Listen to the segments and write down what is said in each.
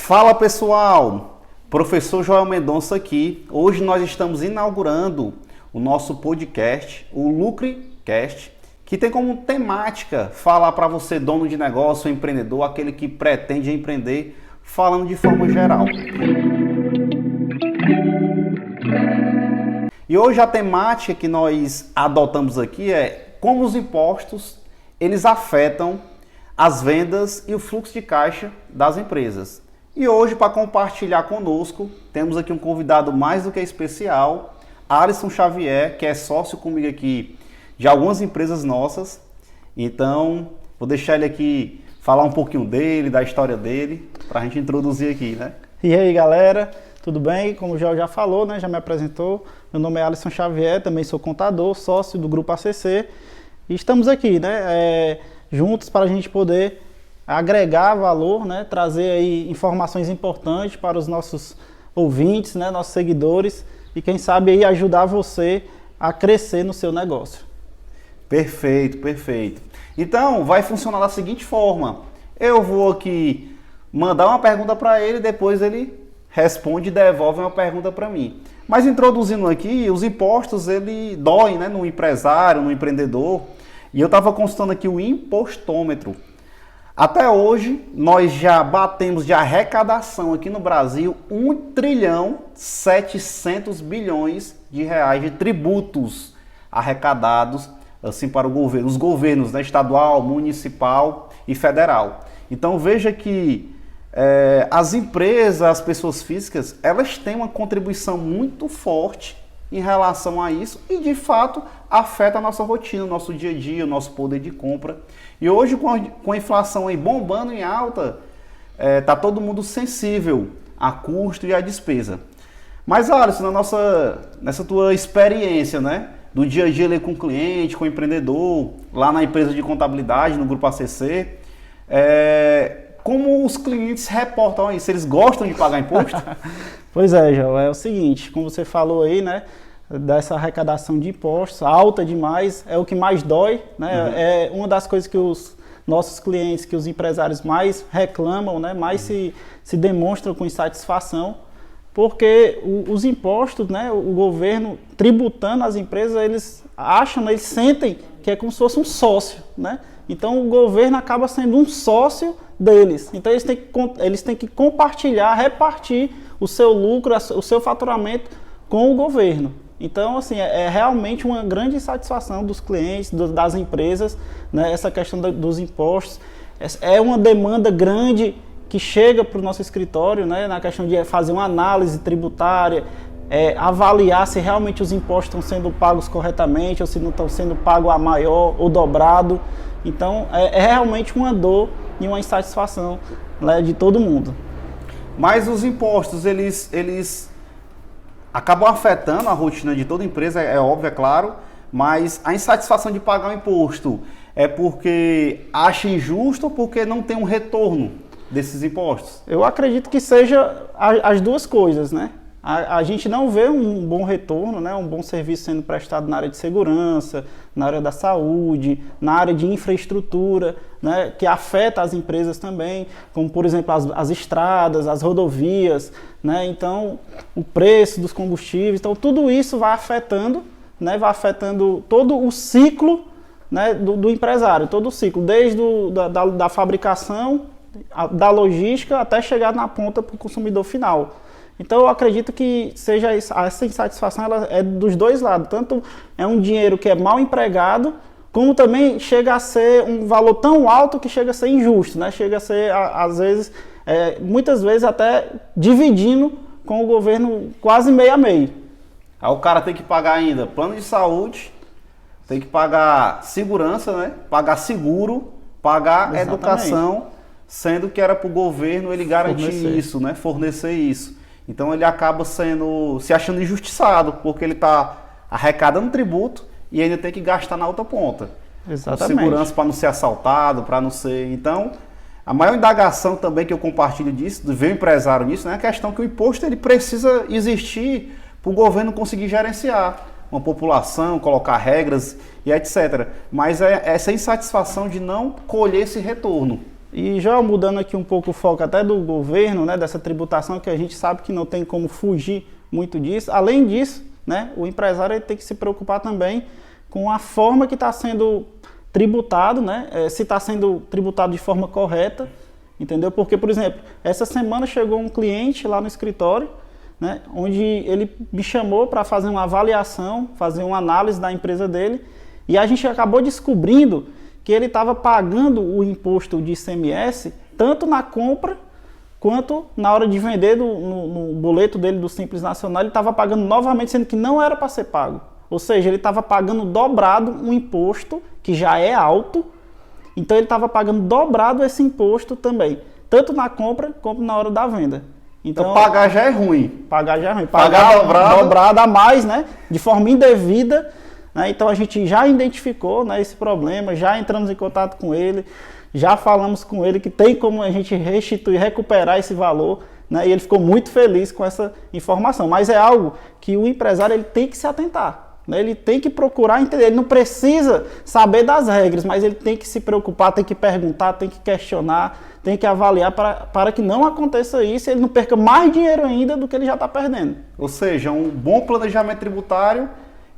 Fala pessoal, professor Joel Mendonça aqui. Hoje nós estamos inaugurando o nosso podcast, o LucreCast, que tem como temática falar para você, dono de negócio, empreendedor, aquele que pretende empreender, falando de forma geral. E hoje a temática que nós adotamos aqui é como os impostos eles afetam as vendas e o fluxo de caixa das empresas. E hoje, para compartilhar conosco, temos aqui um convidado mais do que especial, Alisson Xavier, que é sócio comigo aqui de algumas empresas nossas. Então, vou deixar ele aqui falar um pouquinho dele, da história dele, para a gente introduzir aqui, né? E aí, galera, tudo bem? Como o Joel já falou, né, já me apresentou, meu nome é Alisson Xavier, também sou contador, sócio do Grupo ACC. E estamos aqui, né, juntos para a gente poder agregar valor, né, trazer aí informações importantes para os nossos ouvintes, né, nossos seguidores e quem sabe aí ajudar você a crescer no seu negócio. Perfeito, perfeito. Então, vai funcionar da seguinte forma. Eu vou aqui mandar uma pergunta para ele, depois ele responde e devolve uma pergunta para mim. Mas introduzindo aqui, os impostos, ele doem, né, no empresário, no empreendedor. E eu estava consultando aqui o impostômetro. Até hoje, nós já batemos de arrecadação aqui no Brasil 1,7 trilhão de reais de tributos arrecadados assim para o governo, os governos, né, estadual, municipal e federal. Então veja que as empresas, as pessoas físicas, elas têm uma contribuição muito forte em relação a isso e de fato afeta a nossa rotina, o nosso dia a dia, o nosso poder de compra. E hoje com a inflação aí bombando em alta, tá todo mundo sensível a custo e a despesa. Mas Alisson, nessa tua experiência, né, do dia a dia ali com o cliente, com o empreendedor, lá na empresa de contabilidade, no Grupo ACC, como os clientes reportam isso? Eles gostam de pagar imposto? Pois é, João, é o seguinte, como você falou aí, né, dessa arrecadação de impostos, alta demais, é o que mais dói, né? Uhum. É uma das coisas que os nossos clientes, que os empresários mais reclamam, né, mais se demonstram com insatisfação, porque os impostos, né, o governo tributando as empresas, eles acham, né, eles sentem que é como se fosse um sócio, né? Então o governo acaba sendo um sócio deles. Então eles têm que compartilhar, repartir o seu lucro, o seu faturamento com o governo. Então, assim, é realmente uma grande insatisfação dos clientes, das empresas, né, essa questão dos impostos. É uma demanda grande que chega para o nosso escritório, né, na questão de fazer uma análise tributária, avaliar se realmente os impostos estão sendo pagos corretamente ou se não estão sendo pagos a maior ou dobrado. Então, é realmente uma dor e uma insatisfação, né, de todo mundo. Mas os impostos, eles acabam afetando a rotina de toda empresa, é óbvio, é claro, mas a insatisfação de pagar o imposto é porque acha injusto ou porque não tem um retorno desses impostos? Eu acredito que seja as duas coisas, né? A gente não vê um bom retorno, né? Um bom serviço sendo prestado na área de segurança, na área da saúde, na área de infraestrutura, né? Que afeta as empresas também, como por exemplo as estradas, as rodovias, né? Então o preço dos combustíveis, então tudo isso vai afetando, né? Vai afetando todo o ciclo, né, do empresário, todo o ciclo, desde da fabricação, da logística até chegar na ponta para o consumidor final. Então eu acredito que seja essa insatisfação, ela é dos dois lados, tanto é um dinheiro que é mal empregado, como também chega a ser um valor tão alto que chega a ser injusto, né? Chega a ser, às vezes, muitas vezes até dividindo com o governo quase meio a meio. Aí o cara tem que pagar ainda plano de saúde, tem que pagar segurança, né? Pagar seguro, pagar Exatamente. Educação, sendo que era para o governo ele garantir isso, né? Fornecer isso. Então ele acaba se achando injustiçado, porque ele está arrecadando tributo e ainda tem que gastar na outra ponta. Exatamente. Com segurança para não ser assaltado, para não ser... Então, a maior indagação também que eu compartilho disso, de ver o empresário nisso, né, é a questão que o imposto ele precisa existir para o governo conseguir gerenciar uma população, colocar regras e etc. Mas é essa insatisfação de não colher esse retorno. E já mudando aqui um pouco o foco até do governo, né, dessa tributação, que a gente sabe que não tem como fugir muito disso. Além disso, né, o empresário ele tem que se preocupar também com a forma que está sendo tributado, né, se está sendo tributado de forma correta, entendeu? Porque, por exemplo, essa semana chegou um cliente lá no escritório, né, onde ele me chamou para fazer uma avaliação, fazer uma análise da empresa dele, e a gente acabou descobrindo que ele estava pagando o imposto de ICMS tanto na compra quanto na hora de vender no boleto dele do Simples Nacional, ele estava pagando novamente, sendo que não era para ser pago. Ou seja, ele estava pagando dobrado um imposto que já é alto, então ele estava pagando dobrado esse imposto também, tanto na compra como na hora da venda. Então pagar já é ruim. Pagar já é ruim. Pagar dobrado a mais, né? De forma indevida. Né? Então a gente já identificou, né, esse problema, já entramos em contato com ele, já falamos com ele que tem como a gente restituir, recuperar esse valor, né? E ele ficou muito feliz com essa informação. Mas é algo que o empresário ele tem que se atentar, né? Ele tem que procurar entender. Ele não precisa saber das regras, mas ele tem que se preocupar, tem que perguntar, tem que questionar, tem que avaliar para que não aconteça isso e ele não perca mais dinheiro ainda do que ele já está perdendo. Ou seja, um bom planejamento tributário,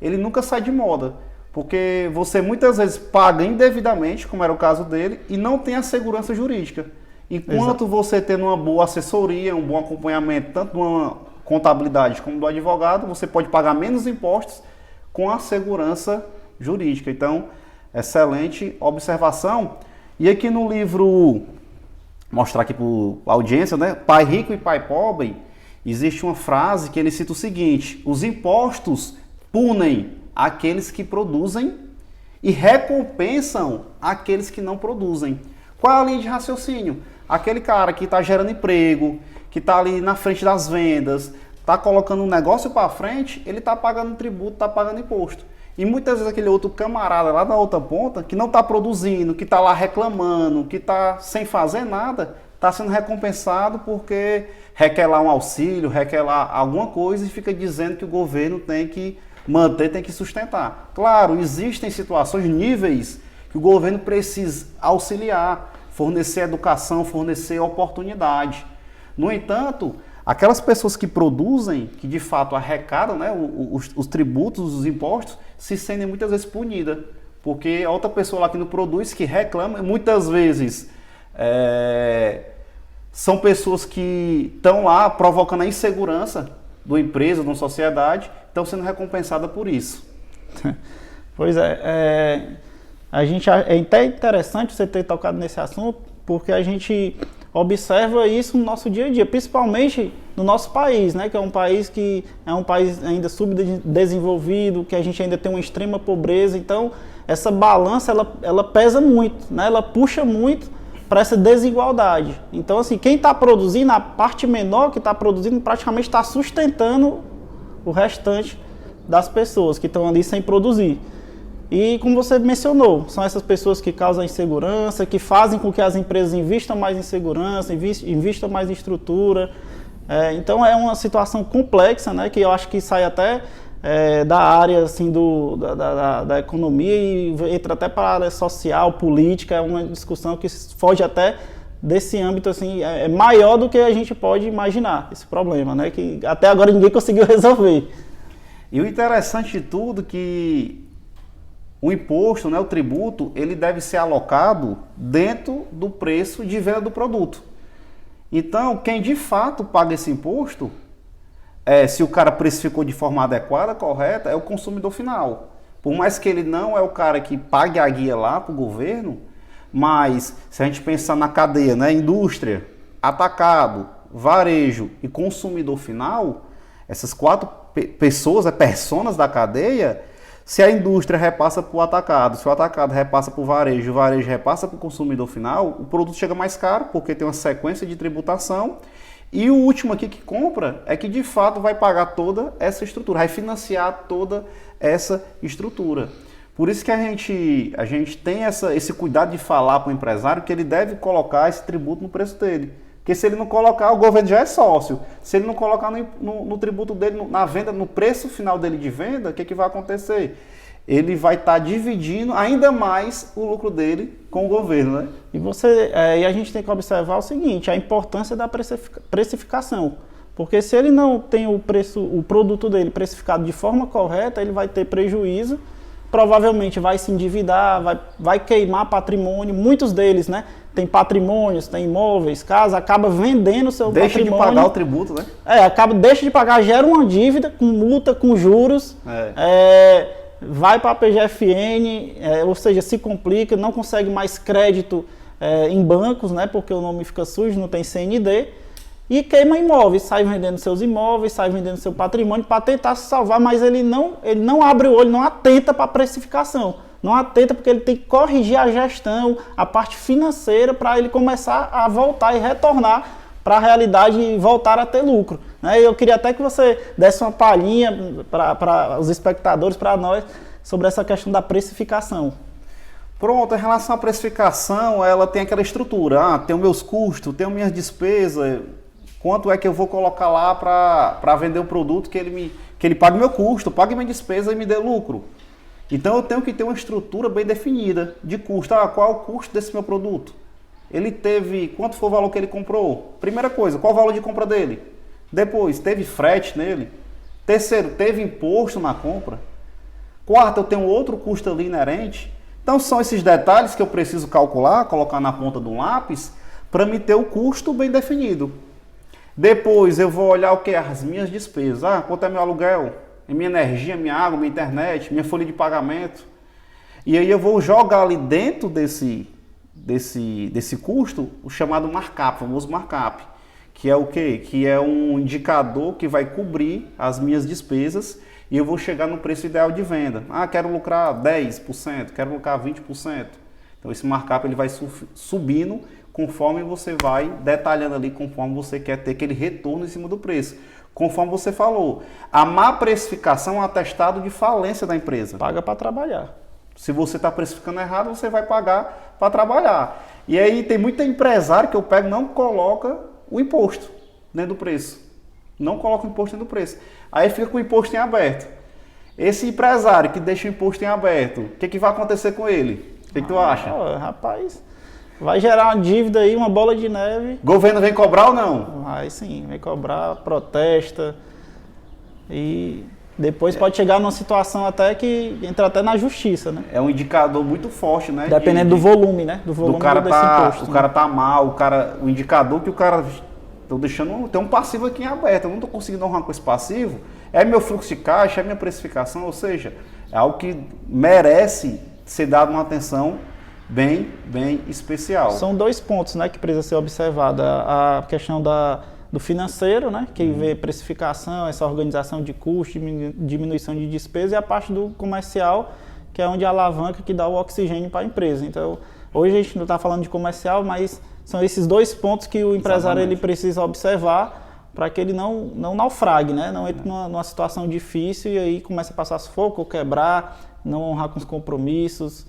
ele nunca sai de moda, porque você muitas vezes paga indevidamente, como era o caso dele, e não tem a segurança jurídica. Enquanto você tendo uma boa assessoria, um bom acompanhamento, tanto de uma contabilidade como do advogado, você pode pagar menos impostos com a segurança jurídica. Então, excelente observação. E aqui no livro, mostrar aqui para a audiência, né? Pai Rico e Pai Pobre, existe uma frase que ele cita o seguinte: os impostos punem aqueles que produzem e recompensam aqueles que não produzem. Qual é a linha de raciocínio? Aquele cara que está gerando emprego, que está ali na frente das vendas, está colocando um negócio para frente, ele está pagando tributo, está pagando imposto. E muitas vezes aquele outro camarada lá na outra ponta, que não está produzindo, que está lá reclamando, que está sem fazer nada, está sendo recompensado porque requer lá um auxílio, requer lá alguma coisa e fica dizendo que o governo tem que manter, tem que sustentar. Claro, existem situações, níveis, que o governo precisa auxiliar, fornecer educação, fornecer oportunidade. No entanto, aquelas pessoas que produzem, que de fato arrecadam, né, os tributos, os impostos, se sentem muitas vezes punidas. Porque a outra pessoa lá que não produz, que reclama, muitas vezes são pessoas que estão lá provocando a insegurança de uma empresa, de uma sociedade, estão sendo recompensadas por isso. Pois é, é até interessante você ter tocado nesse assunto, porque a gente observa isso no nosso dia a dia, principalmente no nosso país, né, que é um país ainda subdesenvolvido, que a gente ainda tem uma extrema pobreza. Então essa balança ela pesa muito, né, ela puxa muito para essa desigualdade. Então assim, quem está produzindo, a parte menor que está produzindo, praticamente está sustentando o restante das pessoas que estão ali sem produzir. E como você mencionou, são essas pessoas que causam insegurança, que fazem com que as empresas invistam mais em segurança, invistam mais em estrutura. Então é uma situação complexa, né, que eu acho que sai até da área assim, da economia e entra até para a área social, política. É uma discussão que foge até desse âmbito, assim, é maior do que a gente pode imaginar, esse problema, né, que até agora ninguém conseguiu resolver. E o interessante de tudo é que o imposto, né, o tributo, ele deve ser alocado dentro do preço de venda do produto. Então, quem de fato paga esse imposto, se o cara precificou de forma adequada, correta, é o consumidor final. Por mais que ele não é o cara que pague a guia lá para o governo, mas se a gente pensar na cadeia, né, indústria, atacado, varejo e consumidor final, essas quatro pessoas, personas da cadeia, se a indústria repassa para o atacado, se o atacado repassa para o varejo repassa para o consumidor final, o produto chega mais caro, porque tem uma sequência de tributação, e o último aqui que compra é que de fato vai pagar toda essa estrutura, vai financiar toda essa estrutura. Por isso que a gente tem esse cuidado de falar para o empresário que ele deve colocar esse tributo no preço dele. Porque se ele não colocar, o governo já é sócio. Se ele não colocar no tributo dele, na venda, no preço final dele de venda, o que vai acontecer? ele vai estar dividindo ainda mais o lucro dele com o governo, né? E a gente tem que observar o seguinte, a importância da precificação. Porque se ele não tem o produto dele precificado de forma correta, ele vai ter prejuízo, provavelmente vai se endividar, vai queimar patrimônio. Muitos deles, né, tem patrimônios, tem imóveis, casa, acaba vendendo o seu patrimônio. Deixa de pagar o tributo, né? Deixa de pagar, gera uma dívida com multa, com juros, vai para a PGFN, ou seja, se complica, não consegue mais crédito em bancos, né, porque o nome fica sujo, não tem CND. E queima imóveis, sai vendendo seus imóveis, sai vendendo seu patrimônio para tentar se salvar, mas ele não abre o olho, não atenta para a precificação. Não atenta porque ele tem que corrigir a gestão, a parte financeira, para ele começar a voltar e retornar para a realidade e voltar a ter lucro. Eu queria até que você desse uma palhinha para os espectadores, para nós, sobre essa questão da precificação. Pronto, em relação à precificação, ela tem aquela estrutura. Tenho meus custos, tenho minhas despesas. Quanto é que eu vou colocar lá para vender um produto que ele pague meu custo, pague minha despesa e me dê lucro. Então eu tenho que ter uma estrutura bem definida de custo. Qual é o custo desse meu produto? Ele teve, quanto foi o valor que ele comprou? Primeira coisa, qual o valor de compra dele? Depois, teve frete nele? Terceiro, teve imposto na compra? Quarto, eu tenho outro custo ali inerente? Então são esses detalhes que eu preciso calcular, colocar na ponta de um lápis, para me ter o custo bem definido. Depois eu vou olhar o que? As minhas despesas. Quanto é meu aluguel? Minha energia, minha água, minha internet, minha folha de pagamento. E aí eu vou jogar ali dentro desse custo o chamado markup, o famoso markup. Que é o quê? Que é um indicador que vai cobrir as minhas despesas e eu vou chegar no preço ideal de venda. Quero lucrar 10%, quero lucrar 20%. Então esse markup ele vai subindo conforme você vai detalhando ali, conforme você quer ter aquele retorno em cima do preço. Conforme você falou, a má precificação é um atestado de falência da empresa. Paga para trabalhar. Se você está precificando errado, você vai pagar para trabalhar. E aí tem muito empresário que eu pego não coloca o imposto dentro do preço. Não coloca o imposto dentro do preço. Aí fica com o imposto em aberto. Esse empresário que deixa o imposto em aberto, o que vai acontecer com ele? O que tu acha? Rapaz... Vai gerar uma dívida aí, uma bola de neve. Governo vem cobrar ou não? Vai sim, vem cobrar, protesta. E depois pode chegar numa situação até que entra até na justiça, né? É um indicador muito forte, né? Dependendo do volume, né? Do volume cara desse imposto. O cara tá mal, o indicador que o cara... Tô deixando... Tem um passivo aqui em aberto, eu não tô conseguindo honrar com esse passivo. É meu fluxo de caixa, é minha precificação, ou seja, é algo que merece ser dado uma atenção bem especial. São dois pontos, né, que precisa ser observado. A questão do financeiro, né, que vê precificação, essa organização de custo, diminuição de despesa, e a parte do comercial, que é onde a alavanca que dá o oxigênio para a empresa. Então, hoje a gente não está falando de comercial, mas são esses dois pontos que o empresário ele precisa observar para que ele não naufrague, né, não entre numa situação difícil e aí começa a passar sufoco, ou quebrar, não honrar com os compromissos.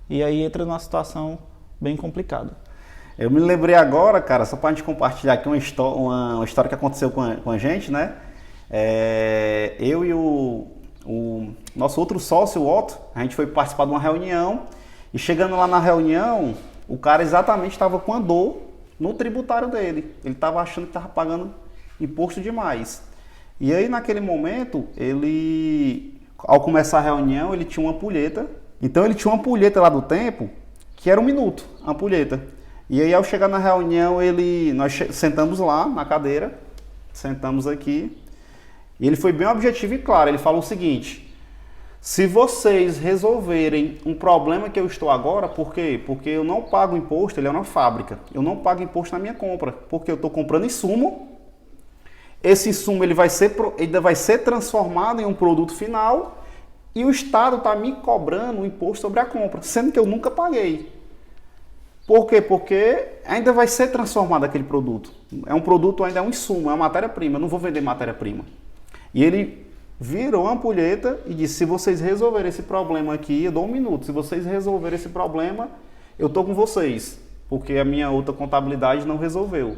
E aí entra numa situação bem complicada. Eu me lembrei agora, cara, só para a gente compartilhar aqui uma história que aconteceu com a gente, né? Eu e o nosso outro sócio, o Otto, a gente foi participar de uma reunião e chegando lá na reunião, o cara exatamente estava com a dor no tributário dele. Ele estava achando que estava pagando imposto demais. E aí naquele momento, ao começar a reunião, ele tinha uma ampulheta. Então ele tinha uma ampulheta lá do tempo, que era 1 minuto, a ampulheta. E aí ao chegar na reunião, nós sentamos lá na cadeira, sentamos aqui, e ele foi bem objetivo e claro, ele falou o seguinte: se vocês resolverem um problema que eu estou agora, por quê? Porque eu não pago imposto, ele é uma fábrica, eu não pago imposto na minha compra, porque eu estou comprando insumo, esse insumo ele vai ser transformado em um produto final, e o Estado está me cobrando um imposto sobre a compra, sendo que eu nunca paguei. Por quê? Porque ainda vai ser transformado aquele produto. É um produto, ainda é um insumo, é uma matéria-prima, eu não vou vender matéria-prima. E ele virou a ampulheta e disse: se vocês resolverem esse problema aqui, eu dou 1 minuto. Se vocês resolverem esse problema, eu estou com vocês, porque a minha outra contabilidade não resolveu.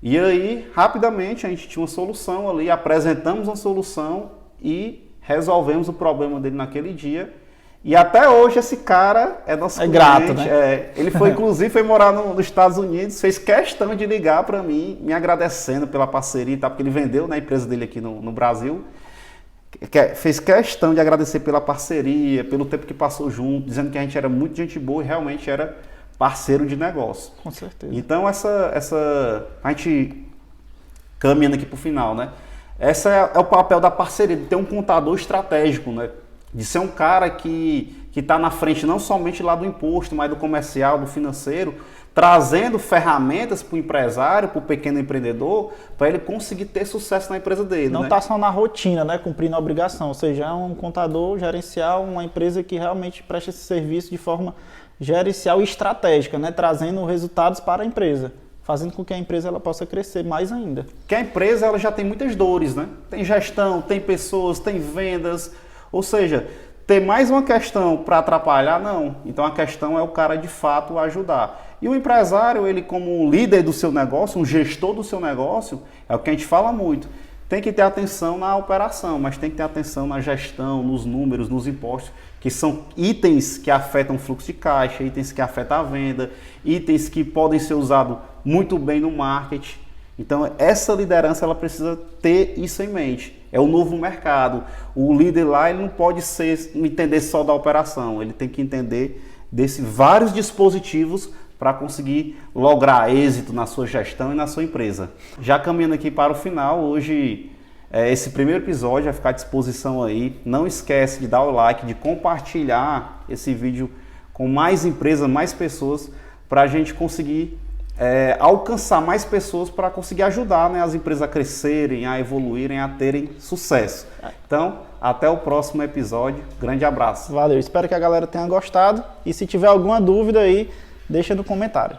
E aí, rapidamente, a gente tinha uma solução ali, apresentamos uma solução e resolvemos o problema dele naquele dia E até hoje esse cara é nosso cliente. Grato, né? Ele foi, inclusive, foi morar nos Estados Unidos, fez questão de ligar para mim, me agradecendo pela parceria e tal, porque ele vendeu, né, a empresa dele aqui no Brasil. Fez questão de agradecer pela parceria, pelo tempo que passou junto, dizendo que a gente era muito gente boa e realmente era parceiro de negócio. Com certeza. Então, a gente caminhando aqui para o final, né? Esse é o papel da parceria, de ter um contador estratégico, né? De ser um cara que está na frente não somente lá do imposto, mas do comercial, do financeiro, trazendo ferramentas para o empresário, para o pequeno empreendedor, para ele conseguir ter sucesso na empresa dele. Não está só na rotina, né, cumprindo a obrigação, ou seja, é um contador gerencial, uma empresa que realmente presta esse serviço de forma gerencial e estratégica, né, trazendo resultados para a empresa, fazendo com que a empresa ela possa crescer mais ainda. Que a empresa ela já tem muitas dores, né? Tem gestão, tem pessoas, tem vendas, ou seja, ter mais uma questão para atrapalhar, não. Então a questão é o cara de fato ajudar. E o empresário, ele como líder do seu negócio, um gestor do seu negócio, é o que a gente fala muito. Tem que ter atenção na operação, mas tem que ter atenção na gestão, nos números, nos impostos, que são itens que afetam o fluxo de caixa, itens que afetam a venda, itens que podem ser usados muito bem no marketing. Então essa liderança ela precisa ter isso em mente. É o novo mercado. O líder lá ele não pode entender só da operação, ele tem que entender desses vários dispositivos para conseguir lograr êxito na sua gestão e na sua empresa. Já caminhando aqui para o final, hoje esse primeiro episódio vai ficar à disposição aí. Não esquece de dar o like, de compartilhar esse vídeo com mais empresas, mais pessoas, para a gente conseguir alcançar mais pessoas para conseguir ajudar, né, as empresas a crescerem, a evoluírem, a terem sucesso. Então, até o próximo episódio. Grande abraço. Valeu, espero que a galera tenha gostado e se tiver alguma dúvida aí, deixa no comentário.